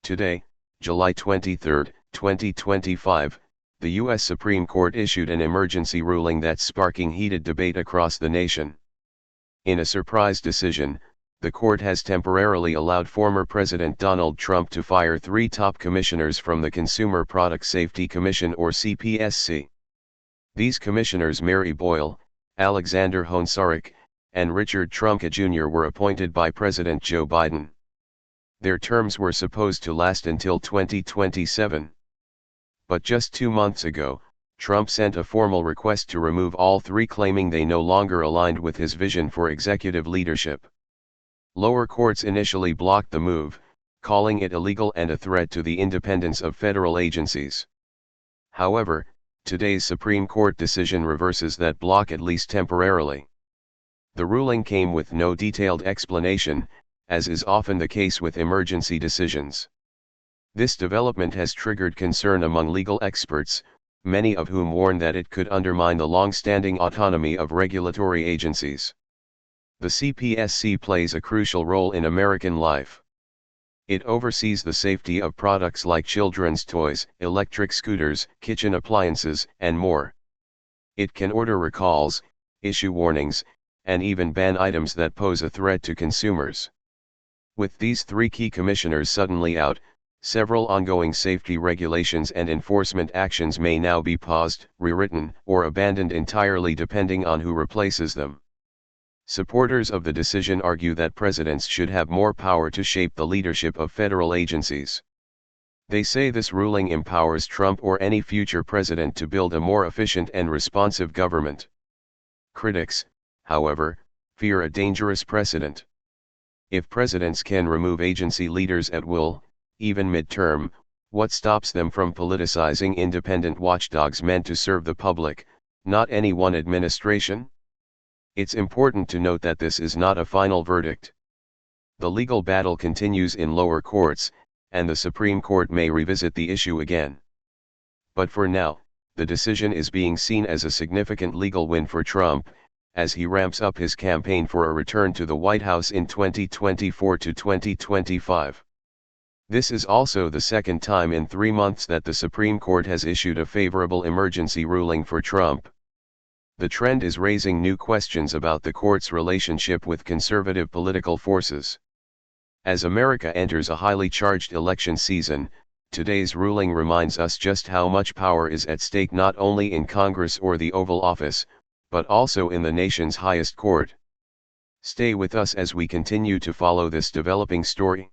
Today, July 23, 2025, the U.S. Supreme Court issued an emergency ruling that's sparking heated debate across the nation. In a surprise decision, the court has temporarily allowed former President Donald Trump to fire 3 top commissioners from the Consumer Product Safety Commission or CPSC. These commissioners, Mary Boyle, Alexander Hoehn-Saric, and Richard Trumka Jr. were appointed by President Joe Biden. Their terms were supposed to last until 2027. But just 2 months ago, Trump sent a formal request to remove all 3, claiming they no longer aligned with his vision for executive leadership. Lower courts initially blocked the move, calling it illegal and a threat to the independence of federal agencies. However, today's Supreme Court decision reverses that block, at least temporarily. The ruling came with no detailed explanation, as is often the case with emergency decisions. This development has triggered concern among legal experts, many of whom warn that it could undermine the long-standing autonomy of regulatory agencies. The CPSC plays a crucial role in American life. It oversees the safety of products like children's toys, electric scooters, kitchen appliances, and more. It can order recalls, issue warnings, and even ban items that pose a threat to consumers. With these 3 key commissioners suddenly out, several ongoing safety regulations and enforcement actions may now be paused, rewritten, or abandoned entirely depending on who replaces them. Supporters of the decision argue that presidents should have more power to shape the leadership of federal agencies. They say this ruling empowers Trump or any future president to build a more efficient and responsive government. Critics, however, fear a dangerous precedent. If presidents can remove agency leaders at will, even midterm, what stops them from politicizing independent watchdogs meant to serve the public, not any one administration? It's important to note that this is not a final verdict. The legal battle continues in lower courts, and the Supreme Court may revisit the issue again. But for now, the decision is being seen as a significant legal win for Trump, as he ramps up his campaign for a return to the White House in 2024 to 2025. This is also the second time in 3 months that the Supreme Court has issued a favorable emergency ruling for Trump. The trend is raising new questions about the court's relationship with conservative political forces. As America enters a highly charged election season, today's ruling reminds us just how much power is at stake not only in Congress or the Oval Office, but also in the nation's highest court. Stay with us as we continue to follow this developing story.